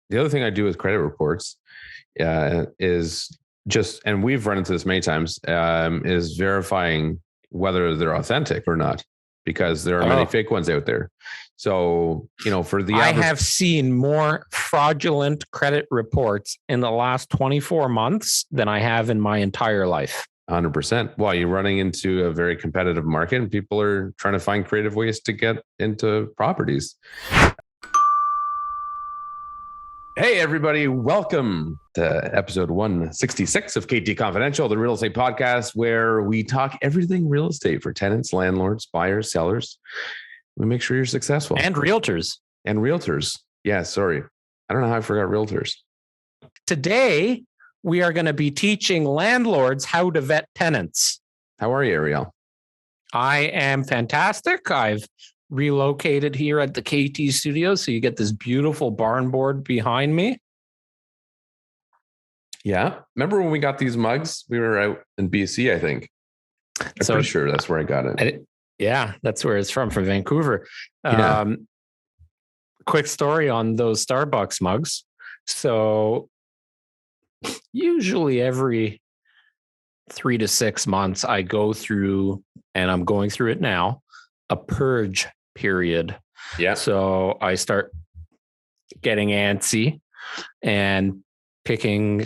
The other thing I do with credit reports is just, and we've run into this many times, is verifying whether they're authentic or not, because there are many fake ones out there. So, for the I have seen more fraudulent credit reports in the last 24 months than I have in my entire life. 100%. Well, you're running into a very competitive market and people are trying to find creative ways to get into properties. Hey, everybody. Welcome to episode 166 of KT Confidential, the real estate podcast, where we talk everything real estate for tenants, landlords, buyers, sellers. We make sure you're successful. And realtors. Yeah, sorry. I don't know how I forgot realtors. Today, we are going to be teaching landlords how to vet tenants. How are you, Ariel? I am fantastic. I've relocated here at the KT studio, so you get this beautiful barn board behind me. Yeah. Remember when we got these mugs? We were out in BC, I think. I'm pretty sure that's where I got it. Yeah, that's where it's from Vancouver. Yeah. Quick story on those Starbucks mugs. So usually every 3 to 6 months, I go through, and I'm going through it now, a purge period. Yeah. So I start getting antsy and picking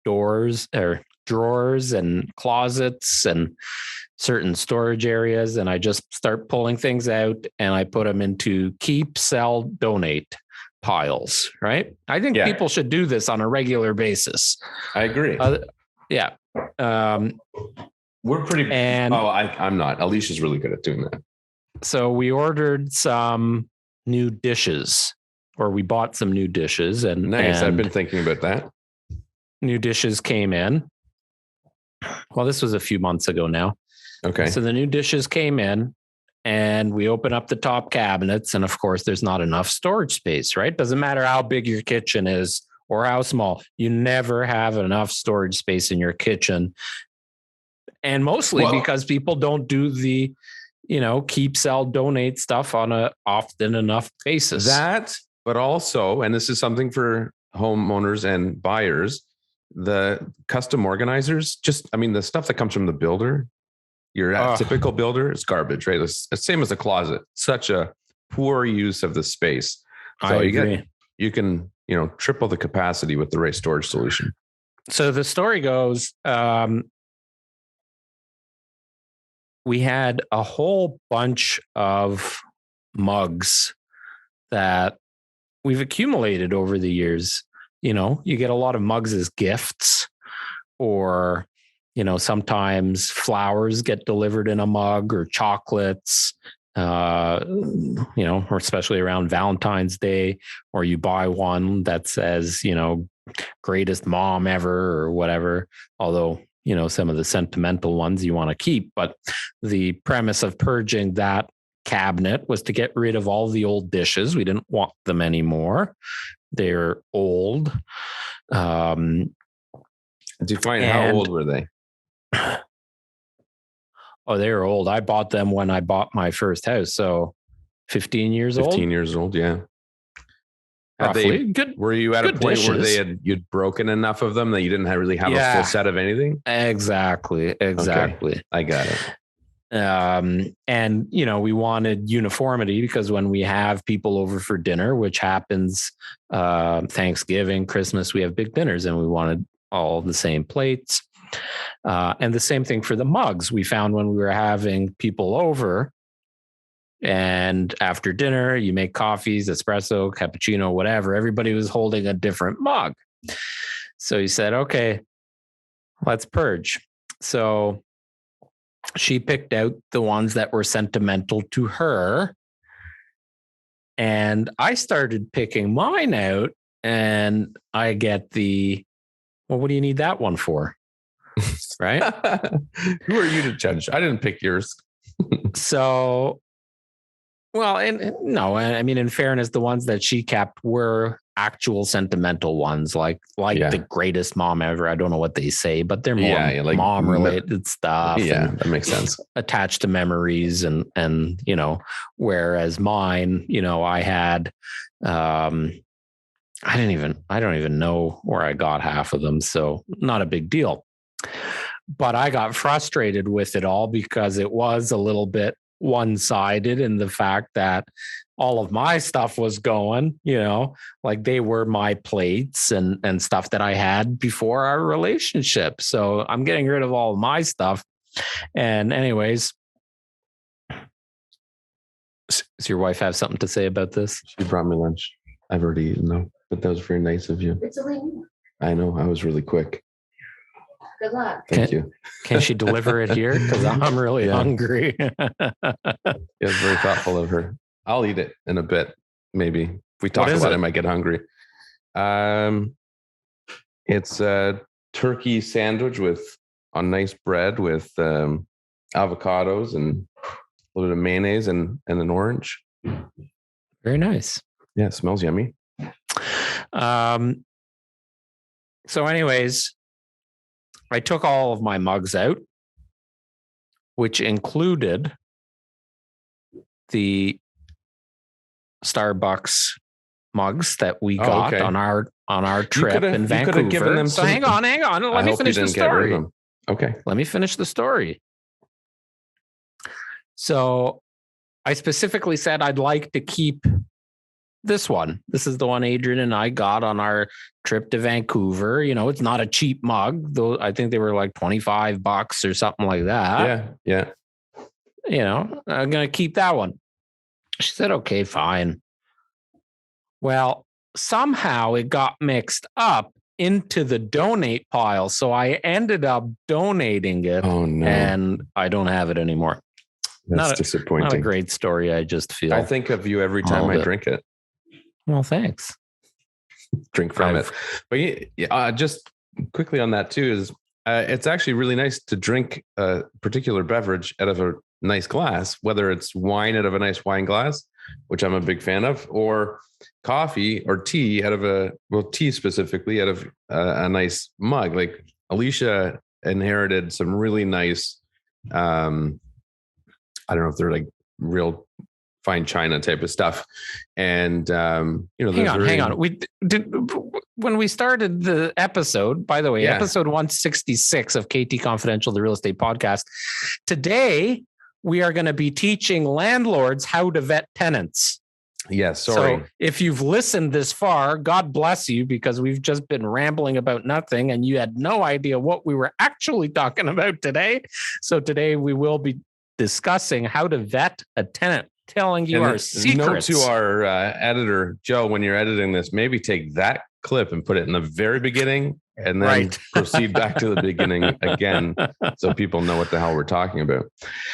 doors or drawers and closets and certain storage areas. And I just start pulling things out and I put them into keep, sell, donate piles, right? I think people should do this on a regular basis. I agree. Yeah. We're pretty, I'm not. Alicia's really good at doing that. So we ordered some new dishes, or we bought some new dishes. And nice. I've been thinking about that. New dishes came in. Well, this was a few months ago now. Okay. So the new dishes came in and we open up the top cabinets. And of course, there's not enough storage space, right? Doesn't matter how big your kitchen is or how small. You never have enough storage space in your kitchen. And mostly because people don't do the keep, sell, donate stuff on a often enough basis. That, but also, and this is something for homeowners and buyers, the custom organizers, the stuff that comes from the builder, your typical builder is garbage, right? It's the same as a closet. Such a poor use of the space. So you can triple the capacity with the right storage solution. So the story goes, we had a whole bunch of mugs that we've accumulated over the years. You get a lot of mugs as gifts, or, sometimes flowers get delivered in a mug, or chocolates, or especially around Valentine's Day, or you buy one that says, greatest mom ever or whatever. Although, some of the sentimental ones you want to keep. But the premise of purging that cabinet was to get rid of all the old dishes. We didn't want them anymore. They're old. Define how old were they? Oh, they were old. I bought them when I bought my first house. So 15 years old. 15 years old, yeah. Were you at a point dishes. where you'd broken enough of them that you didn't really have a full set of anything? Exactly. Okay. I got it. And we wanted uniformity, because when we have people over for dinner, which happens Thanksgiving, Christmas, we have big dinners, and we wanted all the same plates. And the same thing for the mugs. We found when we were having people over, and after dinner, you make coffees, espresso, cappuccino, whatever. Everybody was holding a different mug. So he said, okay, let's purge. So she picked out the ones that were sentimental to her. And I started picking mine out, and I get what do you need that one for? Right? Who are you to judge? I didn't pick yours. So, in fairness, the ones that she kept were actual sentimental ones, like the greatest mom ever. I don't know what they say, but they're more mom related stuff. Yeah, that makes sense. Attached to memories and whereas mine, I had I don't even know where I got half of them. So not a big deal. But I got frustrated with it all because it was a little bit one-sided in the fact that all of my stuff was going, like they were my plates and stuff that I had before our relationship. So I'm getting rid of all of my stuff. And anyways, does your wife have something to say about this? She brought me lunch. I've already eaten though, but that was very nice of you. It's only. I know. I was really quick. Good luck. Thank you. Can she deliver it here? Because I'm really hungry. It was very thoughtful of her. I'll eat it in a bit. Maybe if we talk about it, I might get hungry. It's a turkey sandwich on nice bread with avocados and a little bit of mayonnaise and an orange. Very nice. Yeah, it smells yummy. So anyways, I took all of my mugs out, which included the Starbucks mugs that we got on our trip in Vancouver. Given them hang on. Let me finish the story. Okay. Let me finish the story. So I specifically said I'd like to keep this one. This is the one Adrian and I got on our trip to Vancouver. It's not a cheap mug, though. I think they were like $25 or something like that. Yeah. I'm going to keep that one. She said, okay, fine. Well, somehow it got mixed up into the donate pile. So I ended up donating it. Oh, no. And I don't have it anymore. That's disappointing. Not a great story. I just feel. I think of you every time I drink it. Well, thanks. Drink from it. But just quickly on that too is it's actually really nice to drink a particular beverage out of a nice glass, whether it's wine out of a nice wine glass, which I'm a big fan of, or coffee or tea tea specifically out of a nice mug. Like Alicia inherited some really nice, I don't know if they're like real fine china type of stuff. And, hang on. We did, when we started the episode, by the way, episode 166 of KT Confidential, the real estate podcast. Today, we are going to be teaching landlords how to vet tenants. Yes. Sorry. So if you've listened this far, God bless you, because we've just been rambling about nothing and you had no idea what we were actually talking about today. So today we will be discussing how to vet a tenant, telling you our secrets. Note to our editor, Joe, when you're editing this, maybe take that clip and put it in the very beginning and then proceed back to the beginning again so people know what the hell we're talking about.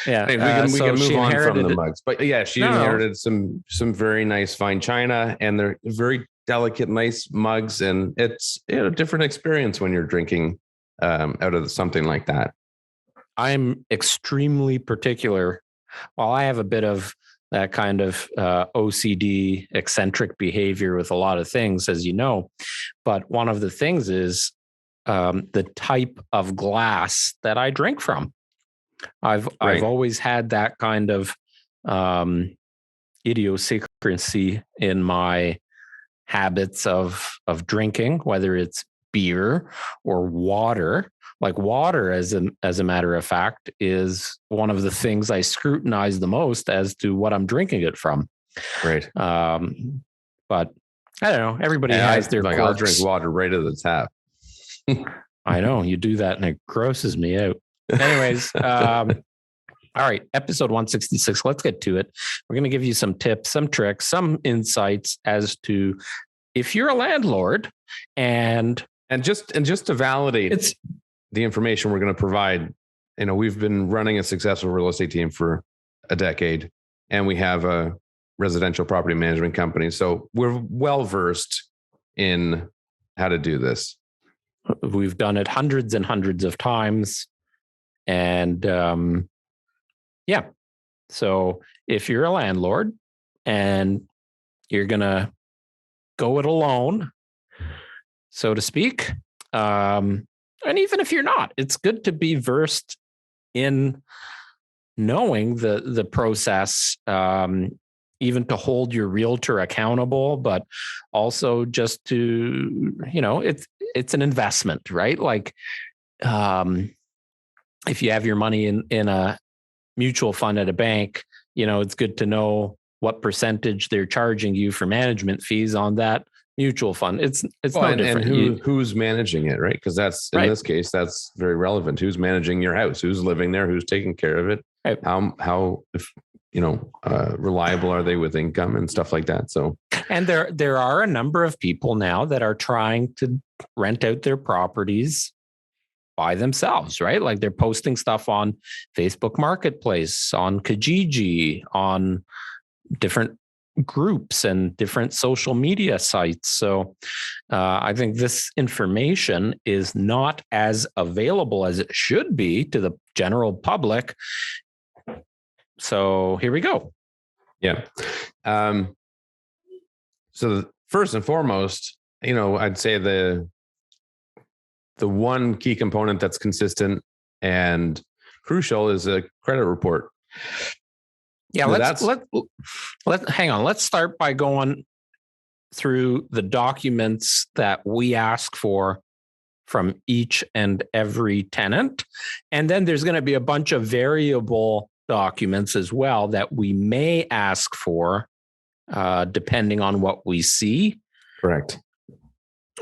Yeah. We can move on from the mugs. But yeah, she inherited some very nice fine china, and they're very delicate, nice mugs. And it's a different experience when you're drinking out of something like that. I'm extremely particular. While I have a bit of that kind of OCD eccentric behavior with a lot of things, as you know. But one of the things is the type of glass that I drink from. I've always had that kind of idiosyncrasy in my habits of drinking, whether it's beer or water. Like water, as a matter of fact, is one of the things I scrutinize the most as to what I'm drinking it from. Right. But I don't know. Everybody has their quirks. I'll drink water right out of the tap. I know you do that, and it grosses me out. Anyways, all right. Episode 166. Let's get to it. We're going to give you some tips, some tricks, some insights as to if you're a landlord, and just to validate the information we're going to provide. We've been running a successful real estate team for a decade, and we have a residential property management company. So we're well-versed in how to do this. We've done it hundreds and hundreds of times. And so if you're a landlord and you're going to go it alone, so to speak, and even if you're not, it's good to be versed in knowing the process. even to hold your realtor accountable, but also just to, it's an investment, right? Like, if you have your money in a mutual fund at a bank, it's good to know what percentage they're charging you for management fees on that mutual fund. It's no different. And who's managing it, right? Because that's in this case, that's very relevant. Who's managing your house? Who's living there? Who's taking care of it? Right. How reliable are they with income and stuff like that? So, and there are a number of people now that are trying to rent out their properties by themselves, right? Like they're posting stuff on Facebook Marketplace, on Kijiji, on different groups and different social media sites. So I think this information is not as available as it should be to the general public. So here we go. Yeah. So first and foremost, I'd say the one key component that's consistent and crucial is a credit report. Yeah, let's hang on. Let's start by going through the documents that we ask for from each and every tenant. And then there's going to be a bunch of variable documents as well that we may ask for depending on what we see. Correct.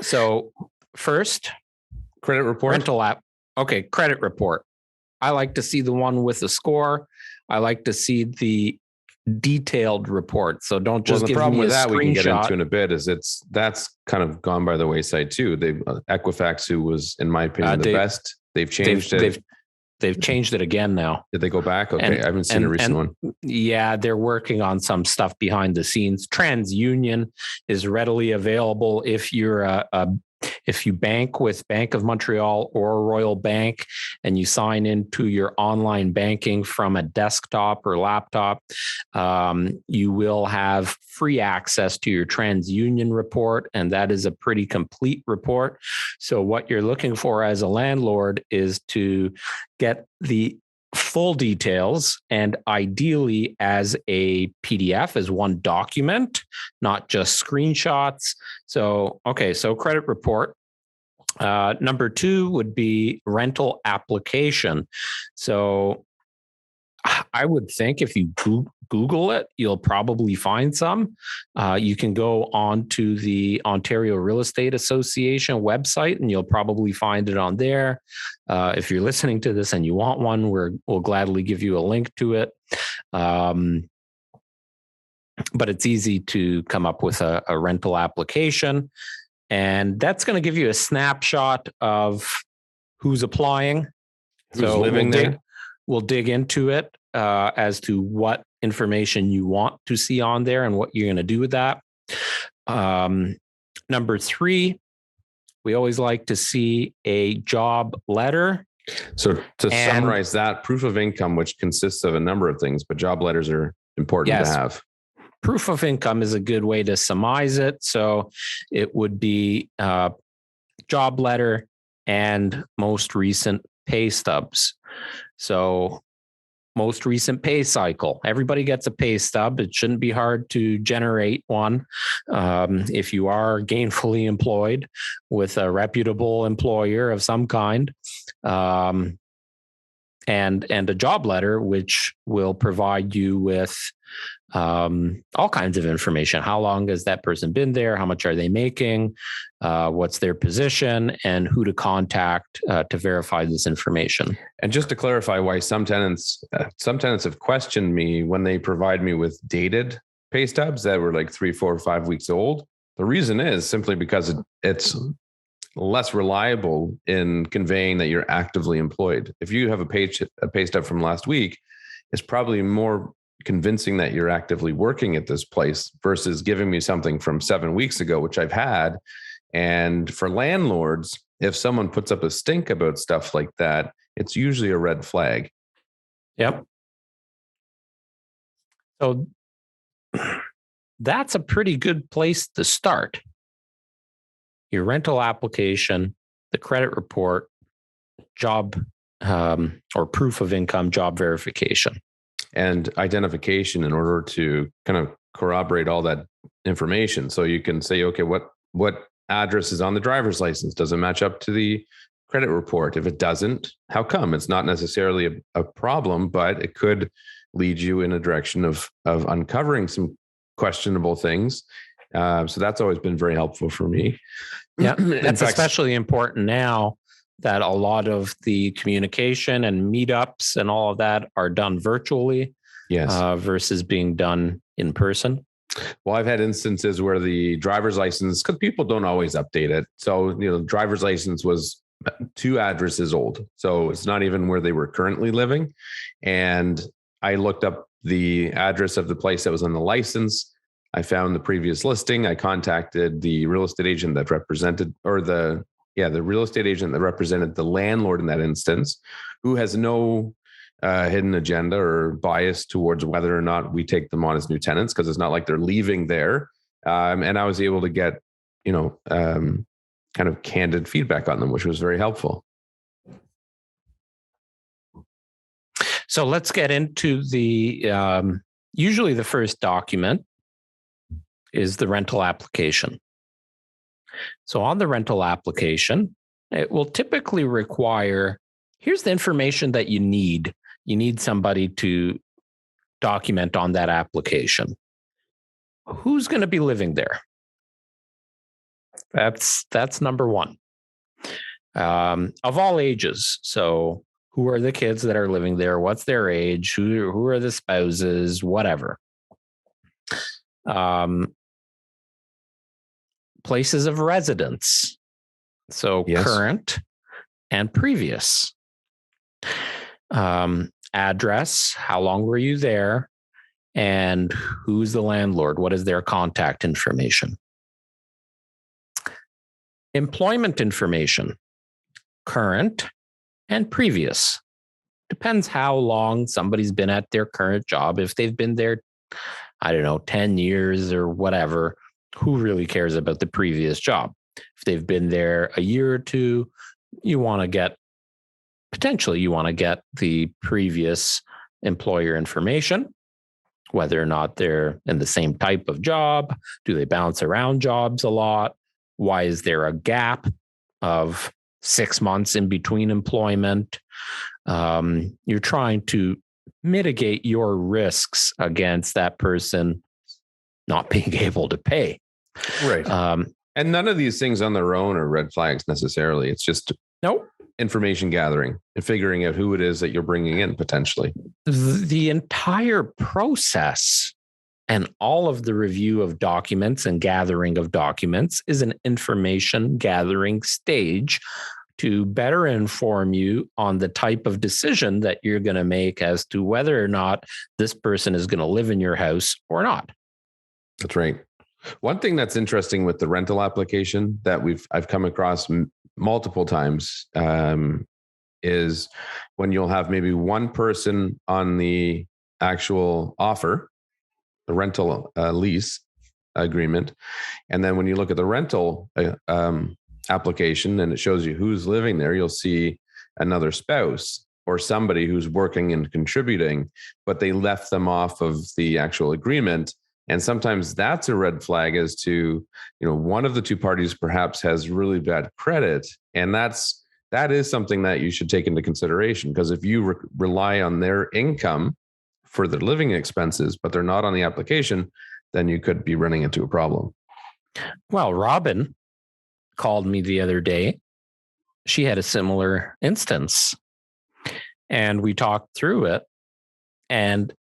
So first, credit report. Rental app. Okay, credit report. I like to see the one with the score. I like to see the detailed report. So don't just give me a screenshot. The problem with that we can get into in a bit is that's kind of gone by the wayside too. Equifax, who was in my opinion the best, they've changed it. They've changed it again now. Did they go back? Okay, I haven't seen a recent one. Yeah, they're working on some stuff behind the scenes. TransUnion is readily available if you're if you bank with Bank of Montreal or Royal Bank and you sign into your online banking from a desktop or laptop, you will have free access to your TransUnion report, and that is a pretty complete report. So what you're looking for as a landlord is to get the full details, and ideally as a PDF, as one document, not just screenshots. So credit report. Number 2 would be rental application. So I would think if you Google it, you'll probably find some. You can go on to the Ontario Real Estate Association website and you'll probably find it on there. If you're listening to this and you want one, we'll gladly give you a link to it. But it's easy to come up with a rental application. And that's going to give you a snapshot of who's applying. Who's living there. We'll dig into it as to what information you want to see on there and what you're going to do with that. Number 3, we always like to see a job letter. So to summarize that, proof of income, which consists of a number of things, but job letters are important to have. Proof of income is a good way to surmise it. So it would be job letter and most recent pay stubs. So most recent pay cycle. Everybody gets a pay stub. It shouldn't be hard to generate one if you are gainfully employed with a reputable employer of some kind. And a job letter, which will provide you with all kinds of information. How long has that person been there? How much are they making? What's their position? And who to contact to verify this information. And just to clarify why some tenants have questioned me when they provide me with dated pay stubs that were like 3, 4, 5 weeks old. The reason is simply because it's less reliable in conveying that you're actively employed. If you have a pay stub from last week, it's probably more convincing that you're actively working at this place versus giving me something from 7 weeks ago, which I've had. And for landlords, if someone puts up a stink about stuff like that, it's usually a red flag. Yep. So that's a pretty good place to start. Your rental application, the credit report, job or proof of income, job verification. And identification in order to kind of corroborate all that information. So you can say, okay, what address is on the driver's license? Does it match up to the credit report? If it doesn't, how come? It's not necessarily a problem, but it could lead you in a direction of uncovering some questionable things. So that's always been very helpful for me. Yeah, that's especially important now that a lot of the communication and meetups and all of that are done virtually. Yes. Versus being done in person. Well, I've had instances where the driver's license, because people don't always update it. So, driver's license was 2 addresses old. So it's not even where they were currently living. And I looked up the address of the place that was on the license. I found the previous listing. I contacted the real estate agent that represented, the real estate agent that represented the landlord in that instance, who has no hidden agenda or bias towards whether or not we take them on as new tenants, because it's not like they're leaving there. And I was able to get, kind of candid feedback on them, which was very helpful. So let's get into the, usually the first document is the rental application. So on the rental application, it will typically require, here's the information that you need. You need somebody to document on that application. Who's going to be living there? That's number one. Of all ages. So who are the kids that are living there? What's their age? Who are the spouses? Whatever. Places of residence. So yes. Current and previous. Address, how long were you there, and who's the landlord? What is their contact information? Employment information, current and previous. Depends how long somebody's been at their current job. If they've been there, 10 years or whatever, who really cares about the previous job? If they've been there a year or two, you want to get the previous employer information, whether or not they're in the same type of job. Do they bounce around jobs a lot? Why is there a gap of 6 months in between employment? You're trying to mitigate your risks against that person not being able to pay. Right. And none of these things on their own are red flags necessarily. It's just information gathering and figuring out who it is that you're bringing in potentially. The entire process and all of the review of documents and gathering of documents is an information gathering stage to better inform you on the type of decision that you're going to make as to whether or not this person is going to live in your house or not. That's right. One thing that's interesting with the rental application that I've come across multiple times is when you'll have maybe one person on the actual offer, the rental lease agreement, and then when you look at the rental application and it shows you who's living there, you'll see another spouse or somebody who's working and contributing, but they left them off of the actual agreement. And sometimes that's a red flag as to, one of the two parties perhaps has really bad credit. And that is something that you should take into consideration, because if you rely on their income for their living expenses, but they're not on the application, then you could be running into a problem. Well, Robin called me the other day. She had a similar instance and we talked through it, and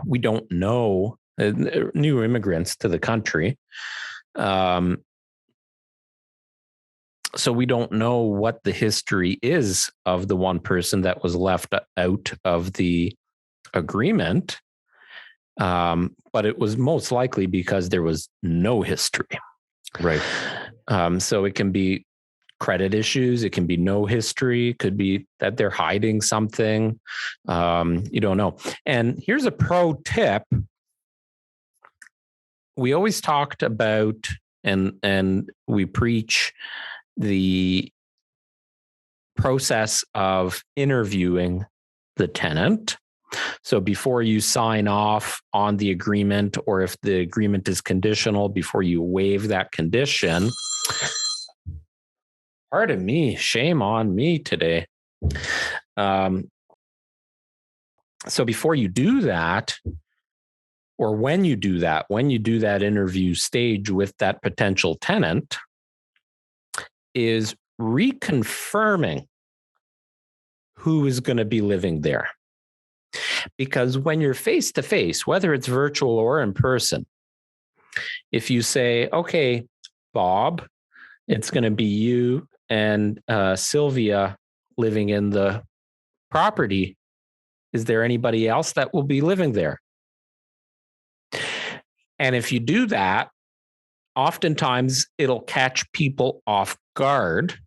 we don't know. New immigrants to the country. So we don't know what the history is of the one person that was left out of the agreement. But it was most likely because there was no history. Right. So it can be credit issues. It can be no history. It could be that they're hiding something. You don't know. And here's a pro tip. We always talked about and we preach the process of interviewing the tenant. So before you sign off on the agreement, or if the agreement is conditional, before you waive that condition, pardon me, shame on me today. So before you do that, or when you do that interview stage with that potential tenant, is reconfirming who is going to be living there. Because when you're face to face, whether it's virtual or in person, if you say, okay, Bob, it's going to be you and Sylvia living in the property, is there anybody else that will be living there? And if you do that, oftentimes it'll catch people off guard,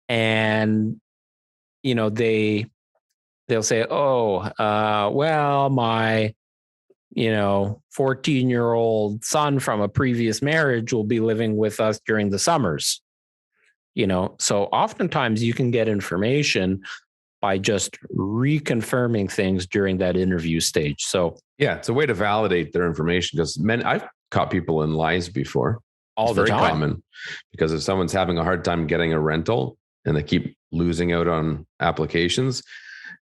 and they'll say, oh, well, my 14-year-old son from a previous marriage will be living with us during the summers. So oftentimes you can get information by just reconfirming things during that interview stage. So yeah, it's a way to validate their information, because I've caught people in lies before. All the time. Very common, because if someone's having a hard time getting a rental and they keep losing out on applications,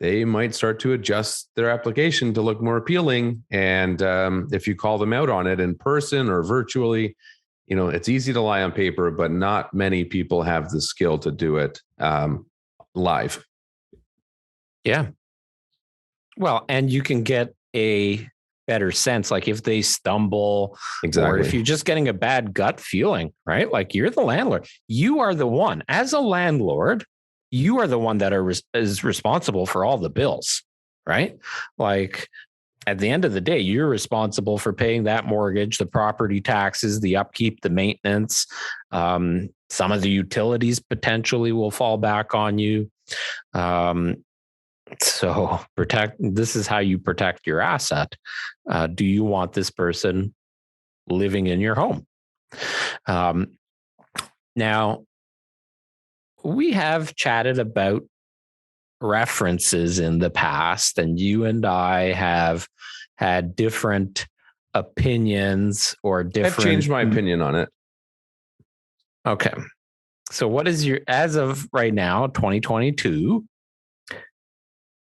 they might start to adjust their application to look more appealing. And if you call them out on it in person or virtually, it's easy to lie on paper, but not many people have the skill to do it live. Yeah. Well, and you can get a better sense, like if they stumble, exactly, or if you're just getting a bad gut feeling, right? Like you're the landlord. You are the one, as a landlord, you are the one that is responsible for all the bills, right? Like at the end of the day, you're responsible for paying that mortgage, the property taxes, the upkeep, the maintenance. Some of the utilities potentially will fall back on you. So this is how you protect your asset. Do you want this person living in your home? Now, we have chatted about references in the past, and you and I have had different opinions or different. I've changed my opinion on it. Okay. So what is as of right now, 2022,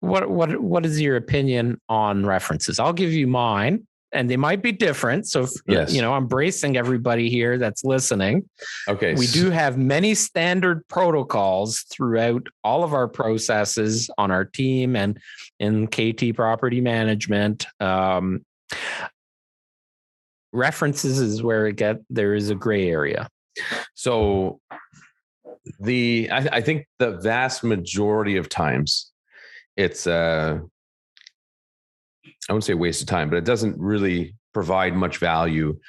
what is your opinion on references? I'll give you mine, and they might be different. So, yes, I'm bracing everybody here that's listening. Okay. We do have many standard protocols throughout all of our processes on our team and in KT Property Management. References is where there is a gray area. So I think the vast majority of times, it's I wouldn't say a waste of time, but it doesn't really provide much value,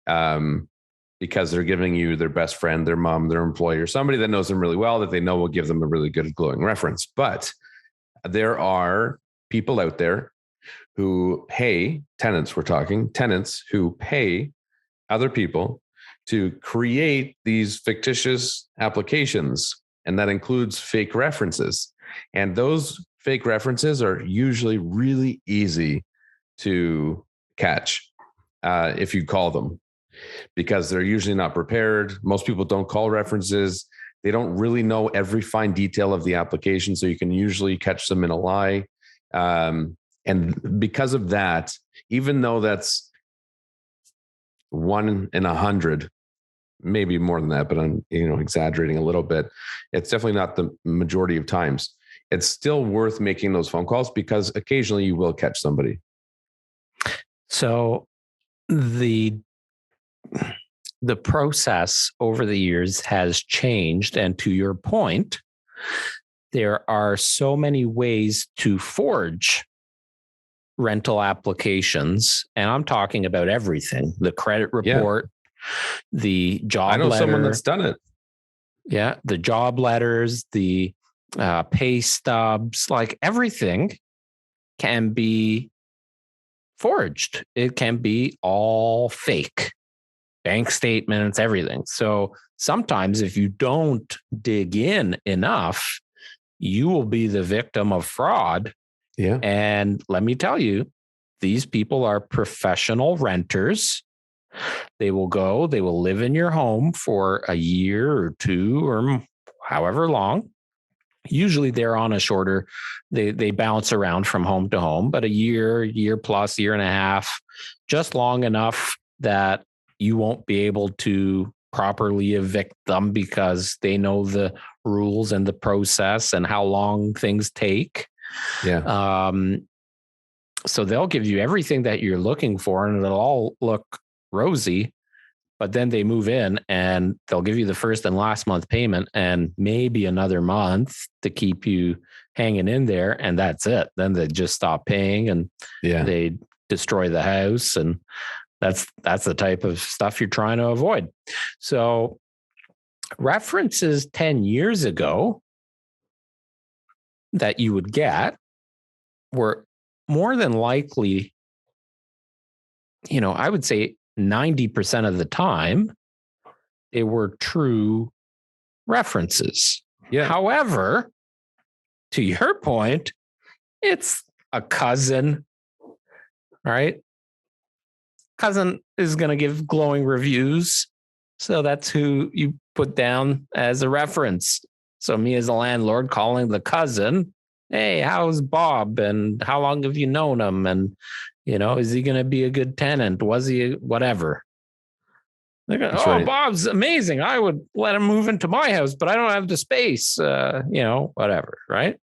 because they're giving you their best friend, their mom, their employer, somebody that knows them really well, that they know will give them a really good glowing reference. But there are people out there who pay tenants who pay other people to create these fictitious applications. And that includes fake references. And those fake references are usually really easy to catch if you call them, because they're usually not prepared. Most people don't call references. They don't really know every fine detail of the application, so you can usually catch them in a lie. And because of that, even though that's 1 in 100, maybe more than that, but I'm exaggerating a little bit, it's definitely not the majority of times. It's still worth making those phone calls, because occasionally you will catch somebody. So the process over the years has changed. And to your point, there are so many ways to forge rental applications. And I'm talking about everything: the credit report, the job letter. I know someone that's done it. Yeah. The job letters, the Paystubs, like everything can be forged. It can be all fake. Bank statements, everything. So sometimes if you don't dig in enough, you will be the victim of fraud Yeah. And let me tell you, these people are professional renters. They will live in your home for a year or two or however long. Usually they're on a shorter, they bounce around from home to home, but a year plus, year and a half, just long enough that you won't be able to properly evict them because they know the rules and the process and how long things take. Yeah. So they'll give you everything that you're looking for and it'll all look rosy, but then they move in and they'll give you the first and last month payment and maybe another month to keep you hanging in there. And that's it. Then they just stop paying and they destroy the house. And that's the type of stuff you're trying to avoid. So references 10 years ago that you would get were more than likely, I would say 90% of the time, they were true references. Yeah. However, to your point, it's a cousin, right? Cousin is going to give glowing reviews. So that's who you put down as a reference. So me as a landlord calling the cousin, hey, how's Bob? And how long have you known him? And, is he going to be a good tenant? Was he whatever? They're going, right. Bob's amazing. I would let him move into my house, but I don't have the space, whatever. Right.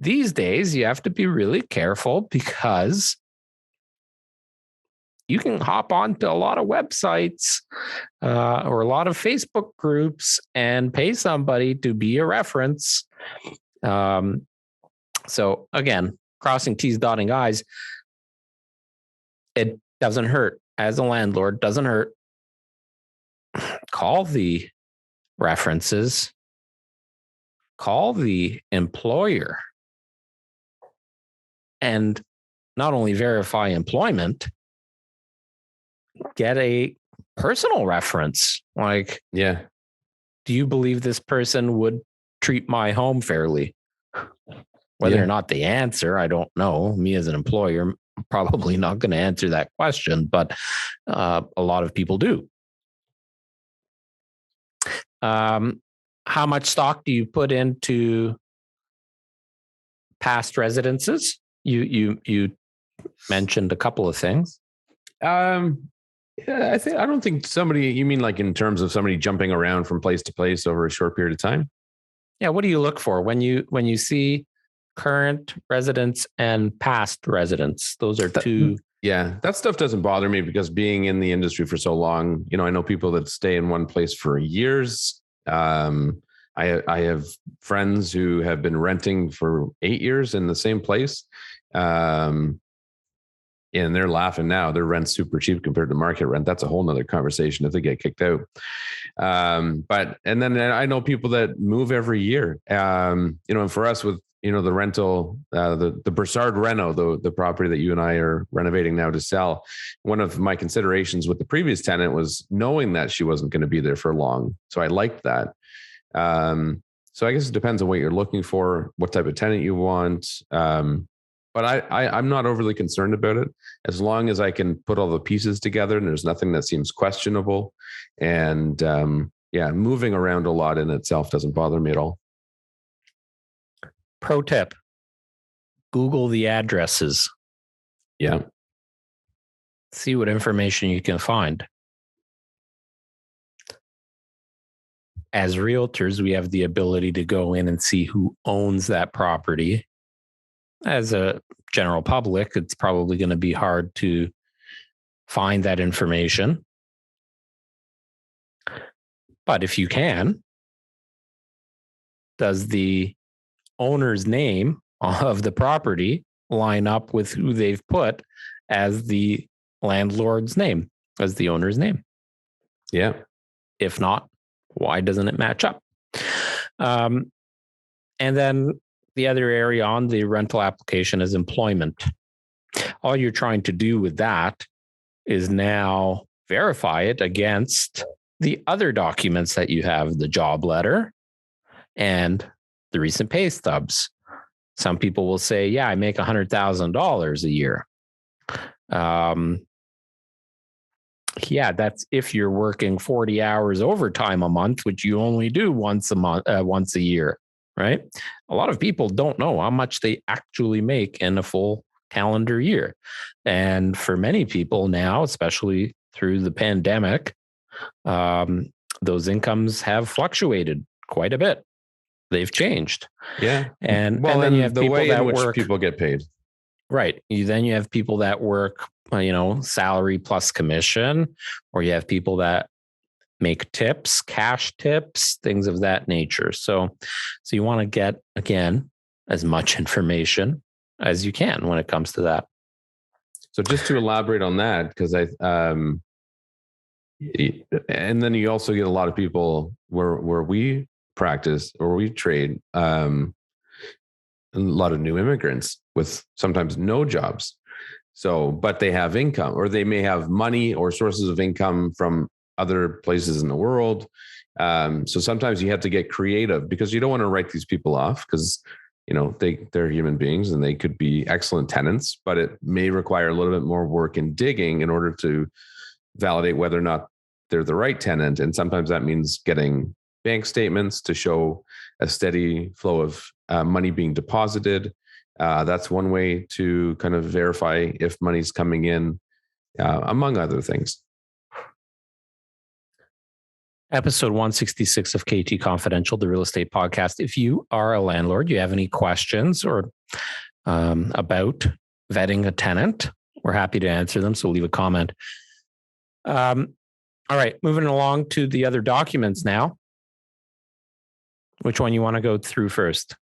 These days you have to be really careful because you can hop onto a lot of websites or a lot of Facebook groups and pay somebody to be a reference. So again, crossing T's, dotting I's, it doesn't hurt. As a landlord, doesn't hurt. Call the references. Call the employer. And not only verify employment, get a personal reference. Like, do you believe this person would treat my home fairly? Whether or not they answer, I don't know. Me as an employer, I'm probably not going to answer that question, but a lot of people do. How much stock do you put into past residences? You mentioned a couple of things. I don't think somebody, you mean like in terms of somebody jumping around from place to place over a short period of time? Yeah. What do you look for when you see current residents and past residents? Those are two. Yeah, that stuff doesn't bother me because being in the industry for so long, I know people that stay in one place for years. I have friends who have been renting for 8 years in the same place. And they're laughing now. Their rent's super cheap compared to market rent. That's a whole nother conversation if they get kicked out. And then I know people that move every year. And for us with, the rental, the Broussard Reno, the property that you and I are renovating now to sell. One of my considerations with the previous tenant was knowing that she wasn't going to be there for long. So I liked that. So I guess it depends on what you're looking for, what type of tenant you want. But I'm not overly concerned about it as long as I can put all the pieces together and there's nothing that seems questionable. And moving around a lot in itself doesn't bother me at all. Pro tip, Google the addresses. Yeah. See what information you can find. As realtors, we have the ability to go in and see who owns that property. As a general public, it's probably going to be hard to find that information. But if you can, does the owner's name of the property line up with who they've put as the landlord's name, as the owner's name? Yeah. If not, why doesn't it match up? And then the other area on the rental application is employment. All you're trying to do with that is now verify it against the other documents that you have, the job letter and the recent pay stubs. Some people will say, yeah, I make $100,000 a year. Yeah, that's if you're working 40 hours overtime a month, which you only do once a year, right? A lot of people don't know how much they actually make in a full calendar year. And for many people now, especially through the pandemic, those incomes have fluctuated quite a bit. They've changed. Yeah. And then you have the people way that in which work, people get paid. right. Then you have people that work, salary plus commission, or you have people that make tips, cash tips, things of that nature. So you want to get, again, as much information as you can when it comes to that. So just to elaborate on that, because and then you also get a lot of people where we practice or we trade, a lot of new immigrants with sometimes no jobs. So, but they have income, or they may have money or sources of income from other places in the world. So sometimes you have to get creative because you don't want to write these people off because, they're human beings and they could be excellent tenants, but it may require a little bit more work and digging in order to validate whether or not they're the right tenant. And sometimes that means getting bank statements to show a steady flow of money being deposited. That's one way to kind of verify if money's coming in, among other things. Episode 166 of KT Confidential, the real estate podcast. If you are a landlord, you have any questions or about vetting a tenant, we're happy to answer them. So leave a comment. All right, moving along to the other documents now. Which one you want to go through first?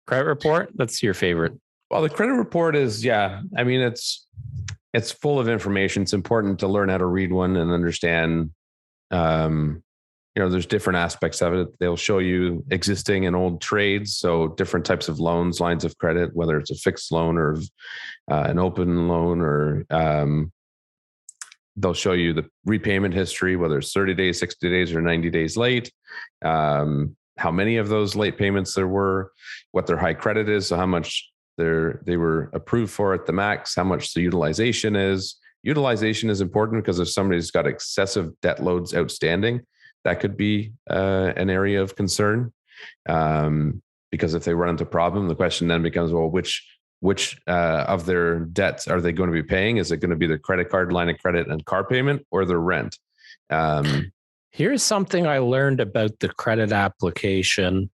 Credit report? That's your favorite. Well, the credit report is, it's full of information. It's important to learn how to read one and understand, there's different aspects of it. They'll show you existing and old trades. So different types of loans, lines of credit, whether it's a fixed loan or an open loan, or they'll show you the repayment history, whether it's 30 days, 60 days, or 90 days late. How many of those late payments there were, what their high credit is, so how much they were approved for at the max, how much the utilization is. Utilization is important because if somebody's got excessive debt loads outstanding, that could be an area of concern. Because if they run into a problem, the question then becomes, well, which of their debts are they going to be paying? Is it going to be their credit card, line of credit, and car payment, or their rent? Here's something I learned about the credit application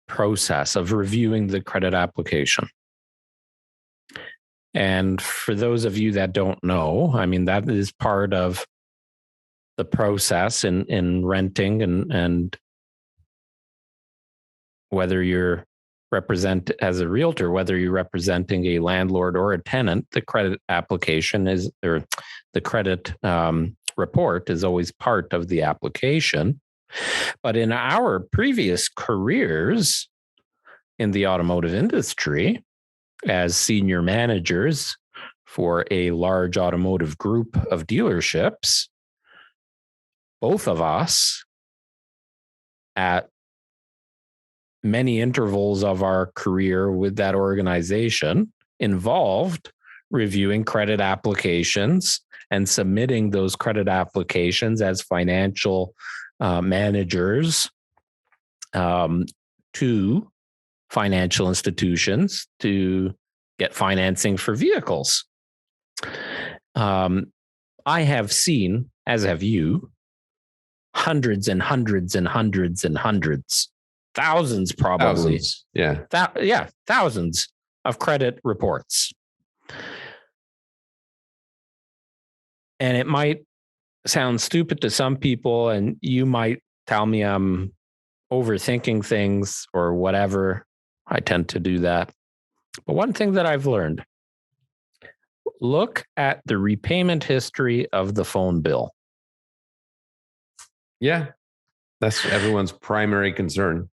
process of reviewing the credit application. And for those of you that don't know, that is part of the process in renting and whether you're as a realtor, whether you're representing a landlord or a tenant, the credit application or the credit report is always part of the application. But in our previous careers in the automotive industry, as senior managers for a large automotive group of dealerships, both of us at many intervals of our career with that organization involved reviewing credit applications and submitting those credit applications as financial managers to financial institutions to get financing for vehicles. I have seen, as have you, hundreds and hundreds and hundreds and hundreds, thousands probably. Thousands. Yeah. Thousands of credit reports. And it might sound stupid to some people, and you might tell me I'm overthinking things or whatever. I tend to do that. But one thing that I've learned, look at the repayment history of the phone bill. Yeah. That's everyone's primary concern.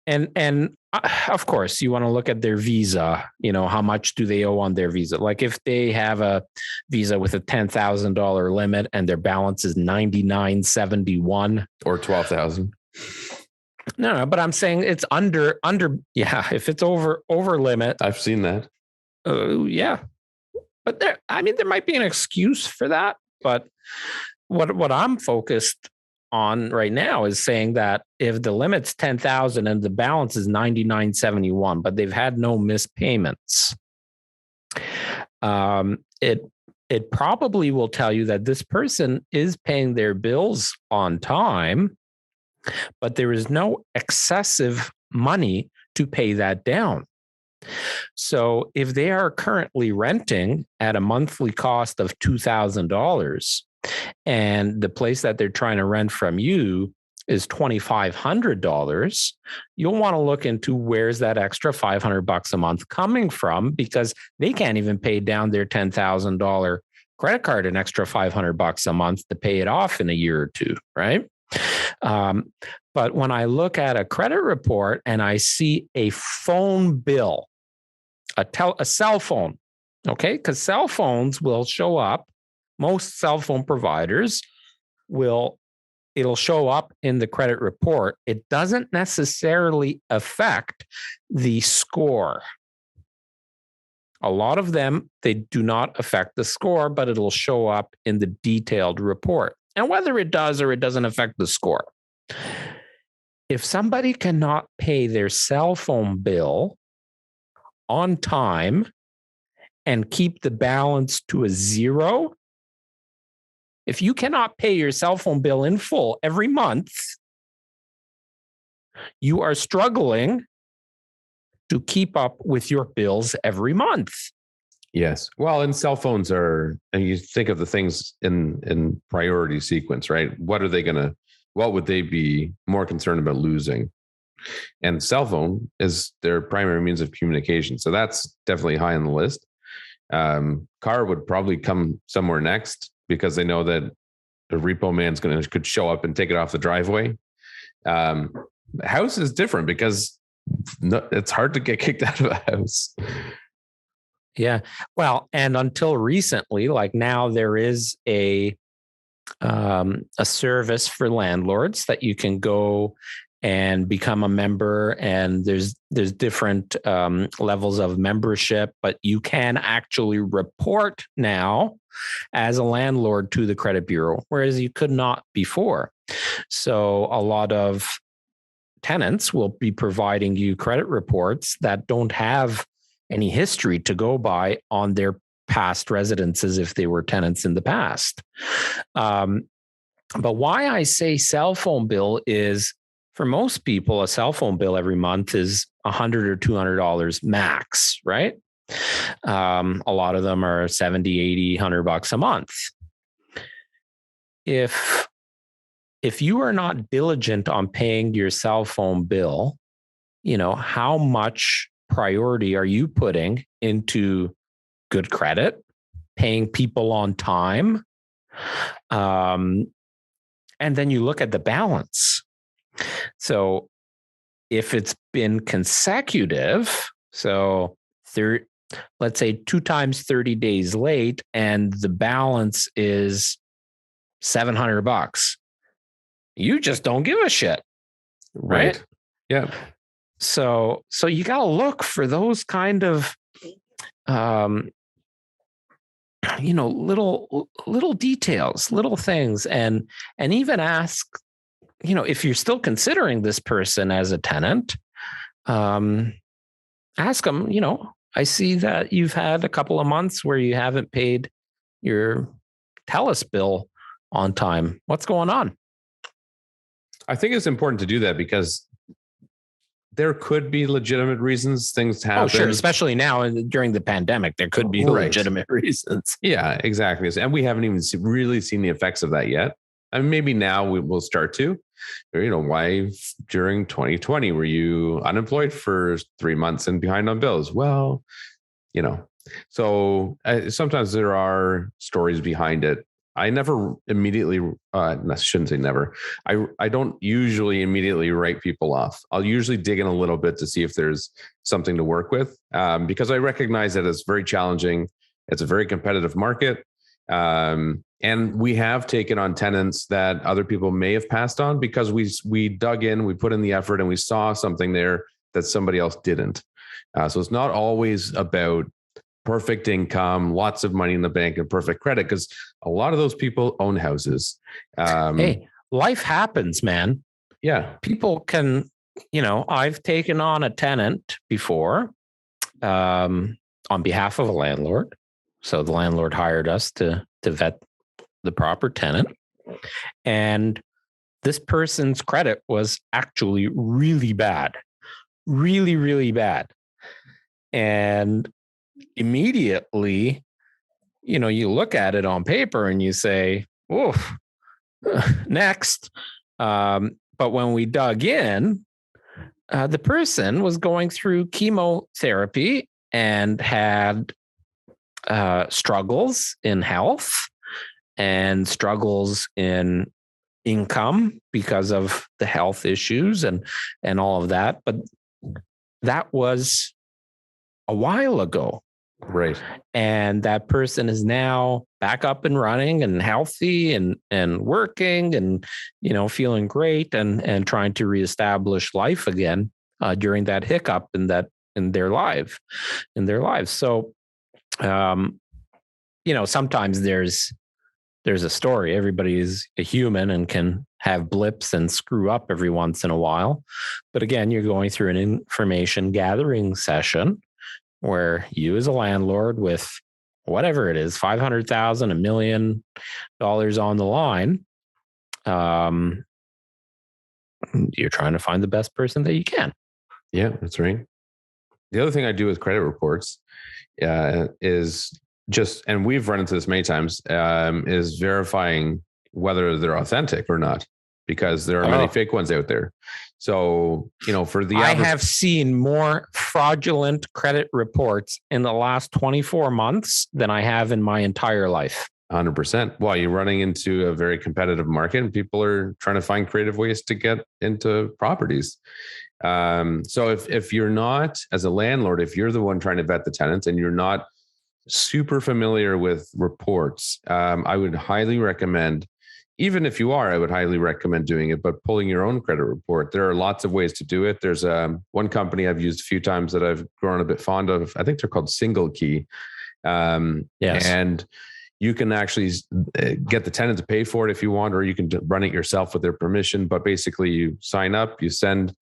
And of course, you want to look at their visa, how much do they owe on their visa? Like if they have a visa with a $10,000 limit and their balance is $99.71 or $12,000. No, but I'm saying it's under. Yeah, if it's over limit, I've seen that. Yeah, but there might be an excuse for that. But what I'm focused on right now is saying that if the limit's 10,000 and the balance is 99.71, but they've had no missed payments, it probably will tell you that this person is paying their bills on time, but there is no excessive money to pay that down. So if they are currently renting at a monthly cost of $2,000 and the place that they're trying to rent from you is $2,500, you'll want to look into where's that extra $500 a month coming from, because they can't even pay down their $10,000 credit card an extra $500 a month to pay it off in a year or two, right? But when I look at a credit report and I see a phone bill, a cell phone, okay, because cell phones will show up. Most cell phone providers it'll show up in the credit report. It doesn't necessarily affect the score. A lot of them, they do not affect the score, but it'll show up in the detailed report. And whether it does or it doesn't affect the score, if somebody cannot pay their cell phone bill on time and keep the balance to a zero, if you cannot pay your cell phone bill in full every month, you are struggling to keep up with your bills every month. Yes. Well, and cell phones and you think of the things in priority sequence, right? What would they be more concerned about losing? And cell phone is their primary means of communication. So that's definitely high on the list. Car would probably come somewhere next, because they know that the repo man's could show up and take it off the driveway. House is different because it's hard to get kicked out of a house. Yeah. Well, and until recently, like now, there is a service for landlords that you can go and become a member, and there's different levels of membership, but you can actually report now as a landlord to the credit bureau, whereas you could not before. So a lot of tenants will be providing you credit reports that don't have any history to go by on their past residences if they were tenants in the past. But why I say cell phone bill is, for most people, a cell phone bill every month is $100 or $200 max, right? A lot of them are 70, 80, $100 a month. If you are not diligent on paying your cell phone bill, how much priority are you putting into good credit, paying people on time? And then you look at the balance. So if it's been consecutive, so let's say 2 times 30 days late, and the balance is $700, you just don't give a shit. Right? Yeah. So you got to look for those kind of, little details, little things, and even ask, if you're still considering this person as a tenant, ask them, I see that you've had a couple of months where you haven't paid your TELUS bill on time. What's going on? I think it's important to do that because there could be legitimate reasons things happen. Oh, sure. Especially now during the pandemic, there could be legitimate reasons. Yeah, exactly. And we haven't even really seen the effects of that yet. I mean, maybe now we will start to. Why during 2020 were you unemployed for 3 months and behind on bills? Well, so sometimes there are stories behind it. I never immediately, I shouldn't say never. I don't usually immediately write people off. I'll usually dig in a little bit to see if there's something to work with, because I recognize that it's very challenging. It's a very competitive market. And we have taken on tenants that other people may have passed on because we dug in, we put in the effort, and we saw something there that somebody else didn't. So it's not always about perfect income, lots of money in the bank, and perfect credit, because a lot of those people own houses. Hey, life happens, man. Yeah. People can, I've taken on a tenant before on behalf of a landlord. So the landlord hired us to vet the proper tenant. And this person's credit was actually really bad, really, really bad. And immediately, you look at it on paper and you say, oh, next. But when we dug in, the person was going through chemotherapy and had struggles in health and struggles in income because of the health issues and all of that. But that was a while ago. Right. And that person is now back up and running and healthy and working and, feeling great and trying to reestablish life again during that hiccup in their lives. So, sometimes there's a story. Everybody is a human and can have blips and screw up every once in a while. But again, you're going through an information gathering session where you as a landlord with whatever it is, $500,000, $1 million on the line, you're trying to find the best person that you can. Yeah, that's right. The other thing I do with credit reports is just, and we've run into this many times, is verifying whether they're authentic or not, because there are many fake ones out there. So, for the I have seen more fraudulent credit reports in the last 24 months than I have in my entire life. 100%. Well, you're running into a very competitive market and people are trying to find creative ways to get into properties. So if you're not, as a landlord, if you're the one trying to vet the tenants and you're not super familiar with reports, I would highly recommend, even if you are, I would highly recommend doing it, but pulling your own credit report. There are lots of ways to do it. There's one company I've used a few times that I've grown a bit fond of. I think they're called Single Key. Yes. And you can actually get the tenant to pay for it if you want, or you can run it yourself with their permission. But basically you sign up, you send,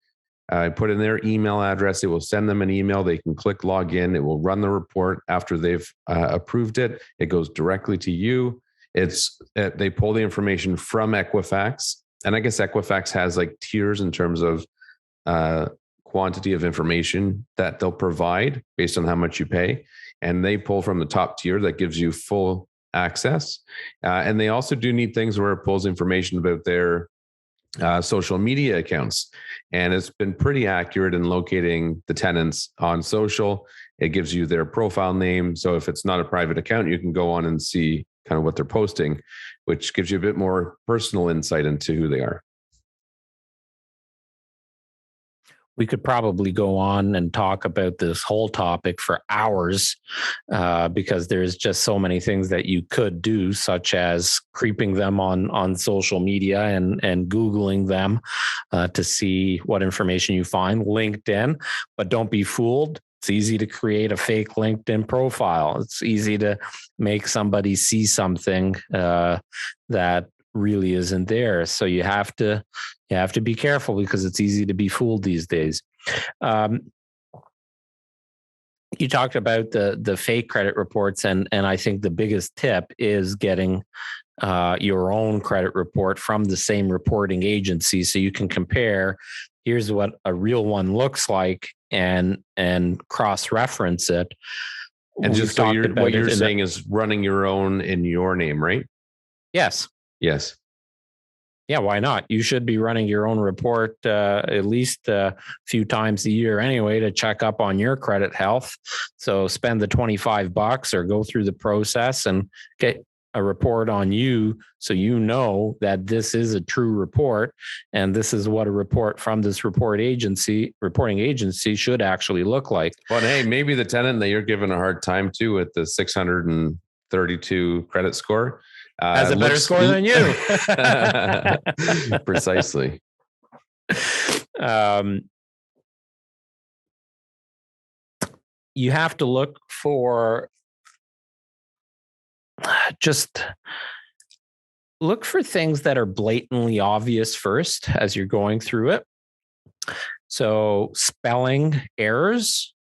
put in their email address. It will send them an email. They can click log in. It will run the report after they've approved it. It goes directly to you. They pull the information from Equifax. And I guess Equifax has like tiers in terms of quantity of information that they'll provide based on how much you pay. And they pull from the top tier that gives you full access. And they also do neat things where it pulls information about their social media accounts. And it's been pretty accurate in locating the tenants on social. It gives you their profile name. So if it's not a private account, you can go on and see kind of what they're posting, which gives you a bit more personal insight into who they are. We could probably go on and talk about this whole topic for hours because there's just so many things that you could do, such as creeping them on social media and Googling them to see what information you find, LinkedIn, but don't be fooled. It's easy to create a fake LinkedIn profile. It's easy to make somebody see something that really isn't there. So you have to be careful because it's easy to be fooled these days. You talked about the fake credit reports, and I think the biggest tip is getting your own credit report from the same reporting agency so you can compare. Here's what a real one looks like, and cross-reference it. And just so what you're saying is running your own in your name, right? Yes. Yes. Yeah, why not? You should be running your own report at least a few times a year anyway to check up on your credit health. So spend the $25 or go through the process and get a report on you so you know that this is a true report and this is what a report from this reporting agency should actually look like. But hey, maybe the tenant that you're giving a hard time to with the $650 32 credit score. Has a better score than you. Precisely. You have to look for things that are blatantly obvious first as you're going through it. So spelling errors,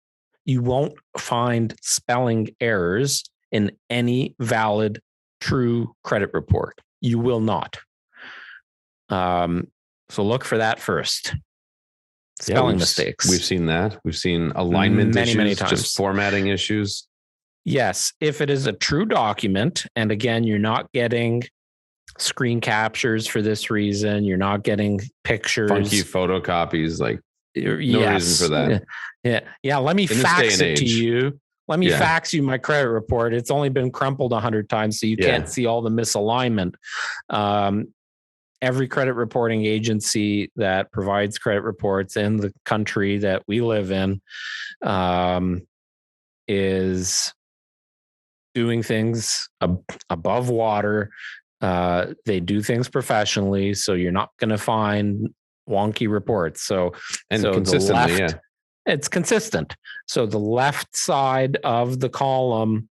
you won't find spelling errors in any valid, true credit report. You will not. So look for that first. Spelling mistakes. We've seen that. We've seen alignment issues, many times. Just formatting issues. Yes. If it is a true document, and again, you're not getting screen captures for this reason, you're not getting pictures. Funky photocopies, like no reason for that. Yeah. Let me fax it to you. Let me fax you my credit report. It's only been crumpled 100 times, so you can't see all the misalignment. Every credit reporting agency that provides credit reports in the country that we live in is doing things above water. They do things professionally, so you're not going to find wonky reports. Consistently, it's consistent. So the left side of the column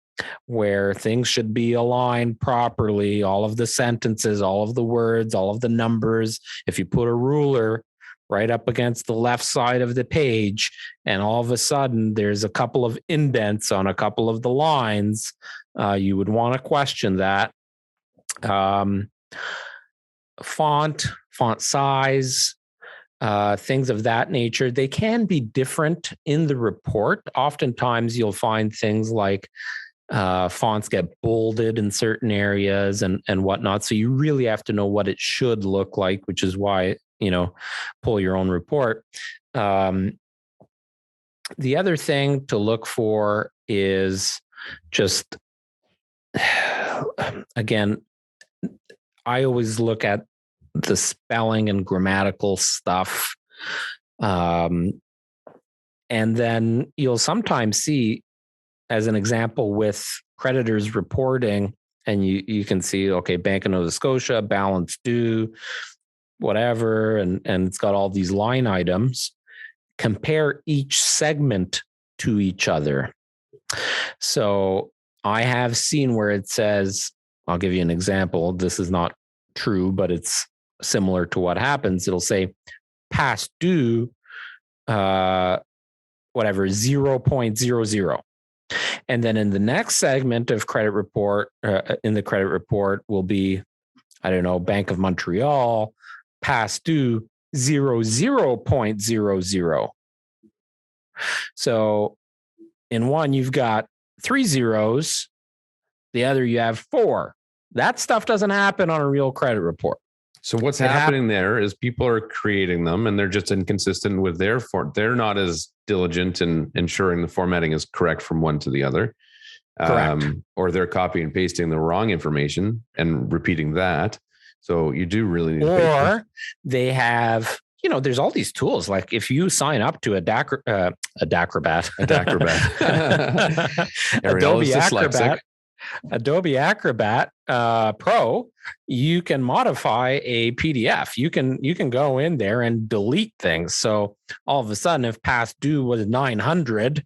where things should be aligned properly, all of the sentences, all of the words, all of the numbers. If you put a ruler right up against the left side of the page, and all of a sudden there's a couple of indents on a couple of the lines, you would want to question that. Font size, things of that nature, they can be different in the report. Oftentimes you'll find things like fonts get bolded in certain areas and whatnot. So you really have to know what it should look like, which is why, pull your own report. The other thing to look for is just, again, I always look at the spelling and grammatical stuff. And then you'll sometimes see, as an example, with creditors reporting, and you can see, okay, Bank of Nova Scotia, balance due, whatever, and it's got all these line items. Compare each segment to each other. So I have seen where it says, I'll give you an example. This is not true, but it's similar to what happens. It'll say past due, 0.00. And then in the next segment of credit report, in the credit report will be, I don't know, Bank of Montreal, past due 00.00. So in one, you've got 3 zeros. The other, you have 4. That stuff doesn't happen on a real credit report. So what's happening there is people are creating them and they're just inconsistent with their form. They're not as diligent in ensuring the formatting is correct from one to the other. Or they're copying and pasting the wrong information and repeating that. So you do really need or they have, there's all these tools. Like if you sign up to Adacrobat, Adobe Acrobat Pro, you can modify a PDF. You can go in there and delete things. So all of a sudden, if past due was 900,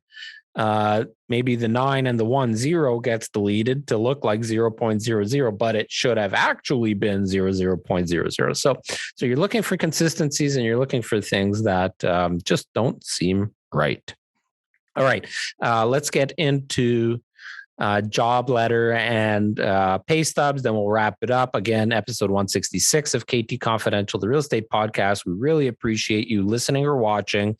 maybe the 9 and the 10 gets deleted to look like 0.00, but it should have actually been 00.00. So you're looking for consistencies and you're looking for things that just don't seem right. All right, let's get into job letter and Paystubs. Then we'll wrap it up. Again, episode 166 of KT Confidential, the real estate podcast. We really appreciate you listening or watching.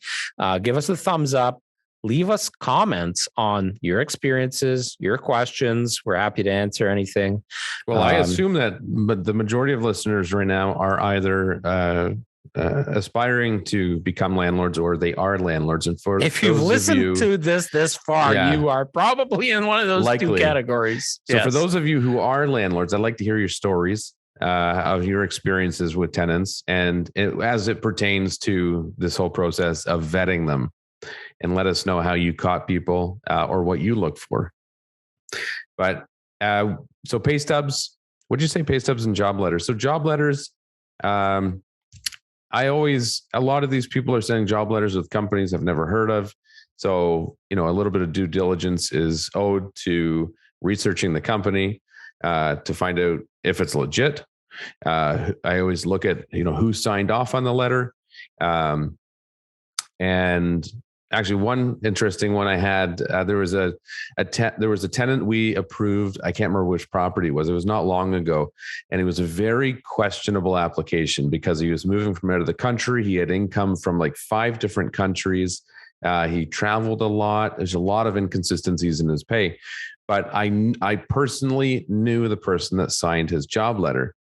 Give us a thumbs up. Leave us comments on your experiences, your questions. We're happy to answer anything. Well, I assume that the majority of listeners right now are either aspiring to become landlords or they are landlords. And for if you've listened to this far, you are probably in one of those two categories. So for those of you who are landlords, I'd like to hear your stories of your experiences with tenants and as it pertains to this whole process of vetting them, and let us know how you caught people or what you look for. But So Paystubs, what'd you say? Paystubs and job letters. So job letters, a lot of these people are sending job letters with companies I've never heard of. So, a little bit of due diligence is owed to researching the company to find out if it's legit. I always look at, who signed off on the letter. And actually, one interesting one I had, there was a tenant we approved. I can't remember which property it was. It was not long ago, and it was a very questionable application because he was moving from out of the country. He had income from like 5 different countries. He traveled a lot. There's a lot of inconsistencies in his pay, but I personally knew the person that signed his job letter.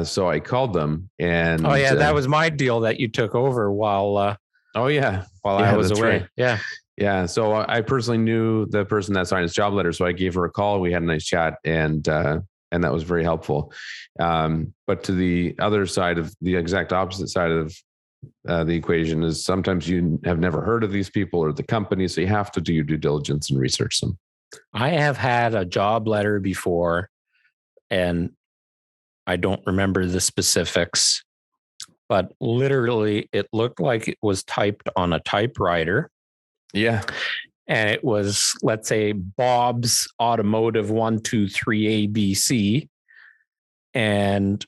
So I called them, and that was my deal that you took over while I was away. Right. Yeah. So I personally knew the person that signed his job letter. So I gave her a call. We had a nice chat, and that was very helpful. But to the other side of the exact opposite side of the equation is sometimes you have never heard of these people or the company. So you have to do your due diligence and research them. I have had a job letter before, and I don't remember the specifics, but literally it looked like it was typed on a typewriter. Yeah. And it was, let's say, Bob's Automotive 123 ABC. And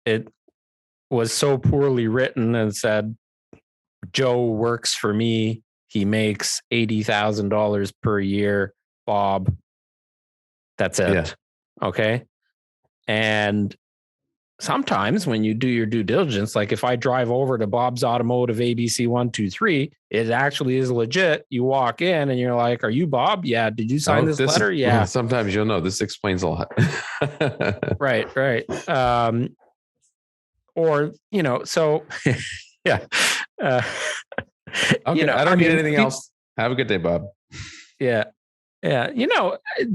it was so poorly written and said, Joe works for me. He makes $80,000 per year. Bob. That's it. Yeah. Okay. And sometimes when you do your due diligence, like if I drive over to Bob's Automotive ABC 123, it actually is legit. You walk in and you're like, "Are you Bob? Yeah. Did you sign this letter? Yeah." Sometimes you'll know. This explains a lot. Right. Or, so yeah. Okay. I don't need anything else. Have a good day, Bob. Yeah. Yeah.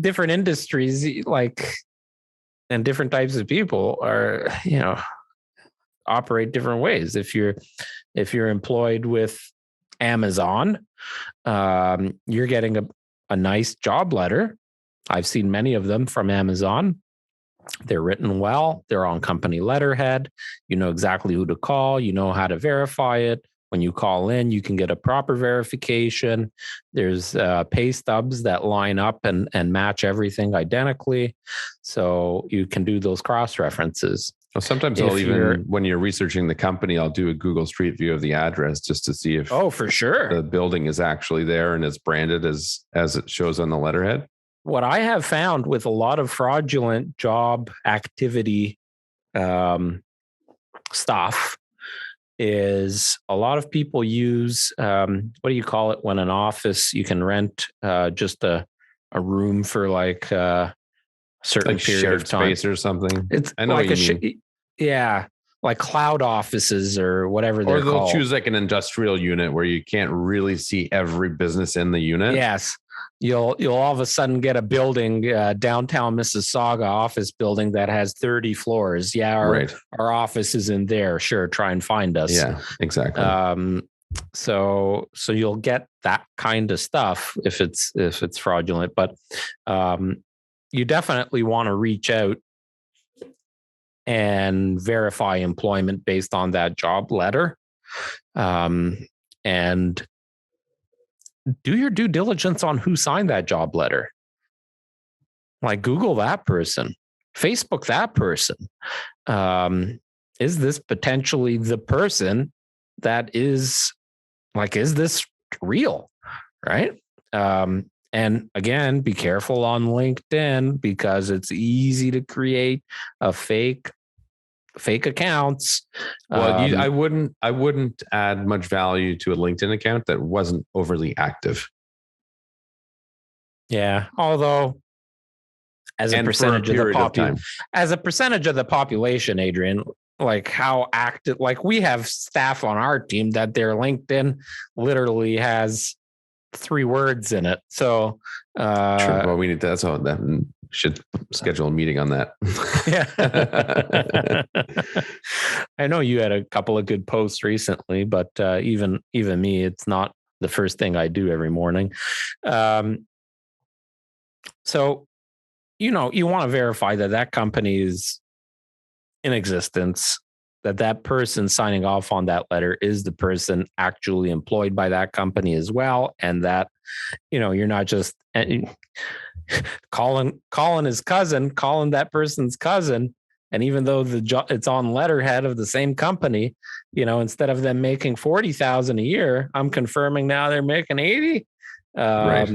Different industries, like, and different types of people are, operate different ways. If you're employed with Amazon, you're getting a nice job letter. I've seen many of them from Amazon. They're written well. They're on company letterhead. You know exactly who to call. You know how to verify it. When you call in, you can get a proper verification. There's pay stubs that line up and match everything identically. So you can do those cross references. Well, sometimes when you're researching the company, I'll do a Google Street View of the address just to see if for sure the building is actually there and it's branded as it shows on the letterhead. What I have found with a lot of fraudulent job activity stuff is a lot of people use, what do you call it when an office, you can rent just a room for like a certain period shared of time. Space or something. It's I know like what you mean. Yeah, like cloud offices or whatever they're called. Or they'll choose like an industrial unit where you can't really see every business in the unit. Yes. You'll all of a sudden get a building, downtown Mississauga office building that has 30 floors. Yeah, our office is in there. Sure, try and find us. Yeah, exactly. So you'll get that kind of stuff if it's fraudulent, but you definitely want to reach out and verify employment based on that job letter, and do your due diligence on who signed that job letter. Like Google that person, Facebook that person. Is this potentially the person that is this real? Right. And again, be careful on LinkedIn because it's easy to create a fake accounts. Well, I wouldn't add much value to a LinkedIn account that wasn't overly active. Yeah, although as a percentage of the population, Adrian, like how active, like we have staff on our team that their LinkedIn literally has 3 words in it. So, true. Well, we need that. So that should schedule a meeting on that. Yeah. I know you had a couple of good posts recently, but even me, it's not the first thing I do every morning. So you want to verify that that company is in existence, that person signing off on that letter is the person actually employed by that company as well. And that, you're not just calling his cousin, calling that person's cousin. And even though it's on letterhead of the same company, instead of them making 40,000 a year, I'm confirming now they're making 80. Right.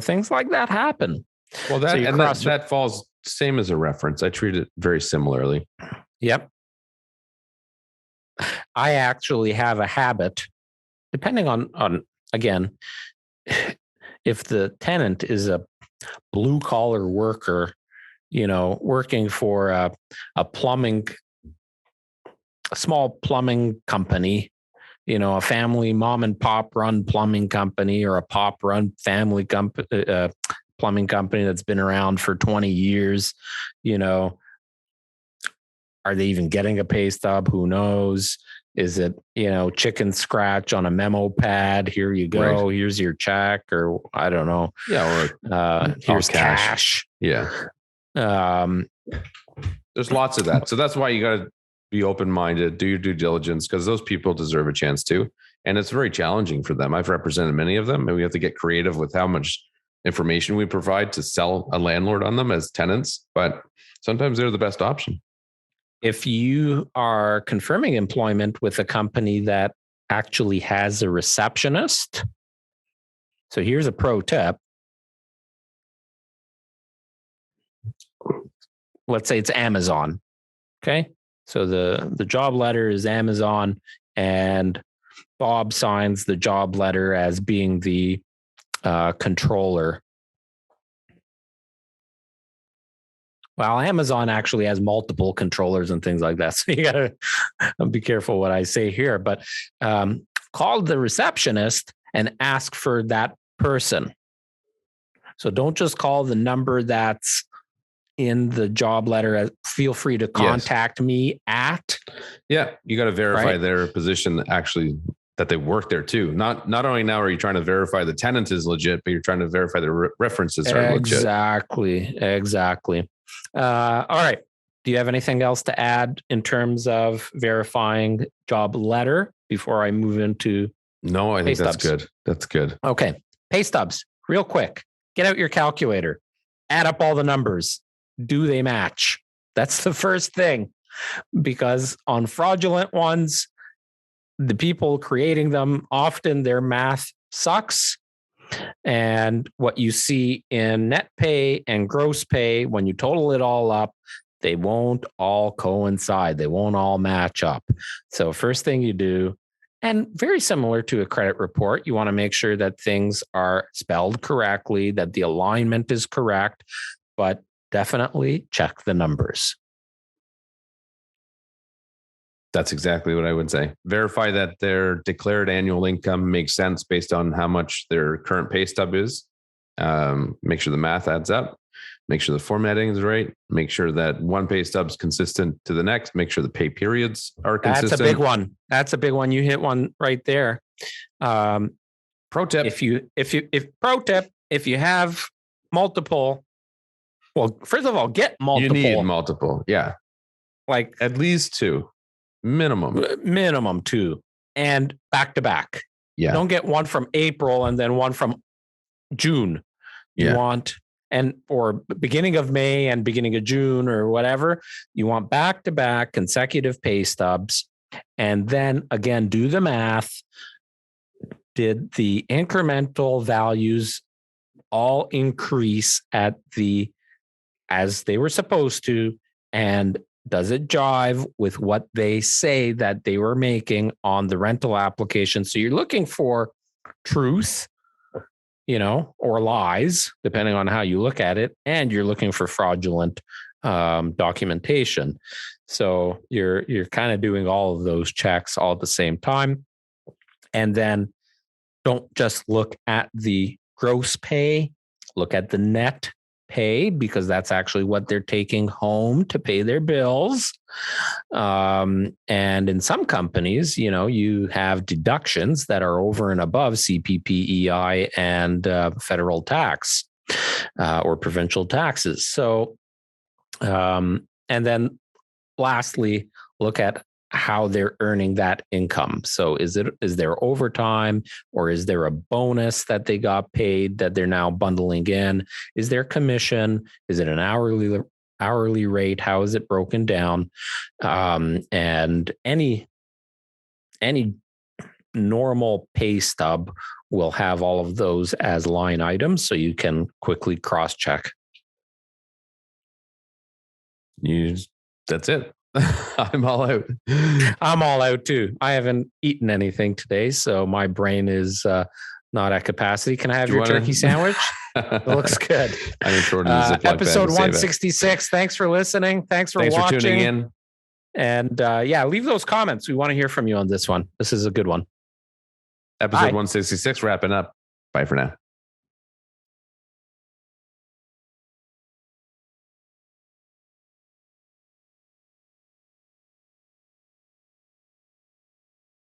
Things like that happen. Well, that falls same as a reference. I treat it very similarly. Yep. I actually have a habit, depending on again, if the tenant is a blue collar worker, working for a small plumbing company, a family mom and pop run plumbing company, or a pop run family plumbing company that's been around for 20 years, are they even getting a pay stub? Who knows? Is it, chicken scratch on a memo pad? Here you go. Right. Here's your check, or I don't know. Yeah. Or here's cash. Yeah. There's lots of that. So that's why you got to be open-minded, do your due diligence, because those people deserve a chance too. And it's very challenging for them. I've represented many of them, and we have to get creative with how much information we provide to sell a landlord on them as tenants. But sometimes they're the best option. If you are confirming employment with a company that actually has a receptionist, so here's a pro tip. Let's say it's Amazon. Okay. So the job letter is Amazon, and Bob signs the job letter as being the controller. Well, Amazon actually has multiple controllers and things like that. So you got to be careful what I say here, but call the receptionist and ask for that person. So don't just call the number that's in the job letter. Feel free to contact me at. Yeah, you got to verify their position actually, that they work there too. Not only now are you trying to verify the tenant is legit, but you're trying to verify the references are legit. Exactly. All right. Do you have anything else to add in terms of verifying job letter before I move into? No, I think that's good. That's good. Okay. Paystubs, real quick. Get out your calculator. Add up all the numbers. Do they match? That's the first thing. Because on fraudulent ones, the people creating them, often their math sucks. And what you see in net pay and gross pay, when you total it all up, they won't all coincide. They won't all match up. So first thing you do, and very similar to a credit report, you want to make sure that things are spelled correctly, that the alignment is correct, but definitely check the numbers. That's exactly what I would say. Verify that their declared annual income makes sense based on how much their current pay stub is. Make sure the math adds up. Make sure the formatting is right. Make sure that one pay stub is consistent to the next. Make sure the pay periods are consistent. That's a big one. You hit one right there. Pro tip. If you have multiple, well, first of all, get multiple. You need multiple. Yeah. Like at least two. Minimum two, and back to back. Yeah. Don't get one from April and then one from June. You want, or beginning of May and beginning of June or whatever. You want back to back consecutive pay stubs. And then again, do the math. Did the incremental values all increase as they were supposed to? And does it jive with what they say that they were making on the rental application? So you're looking for truth, or lies, depending on how you look at it. And you're looking for fraudulent documentation. So you're kind of doing all of those checks all at the same time. And then don't just look at the gross pay, look at the net pay, because that's actually what they're taking home to pay their bills. And in some companies, you have deductions that are over and above CPP, EI, and federal tax. or provincial taxes. So, and then lastly, look at how they're earning that income. So is there overtime, or is there a bonus that they got paid that they're now bundling in? Is there commission? Is it an hourly rate? How is it broken down? And any normal pay stub will have all of those as line items, so you can quickly cross-check. That's it. I'm all out. I'm all out too. I haven't eaten anything today, so my brain is not at capacity. Can I have your turkey sandwich? It looks good. I didn't throw it in the Ziploc bag episode to save it. 166. Thanks for listening. Thanks for watching. Tuning in. And leave those comments. We want to hear from you on this one. This is a good one. Episode 166 wrapping up. Bye for now.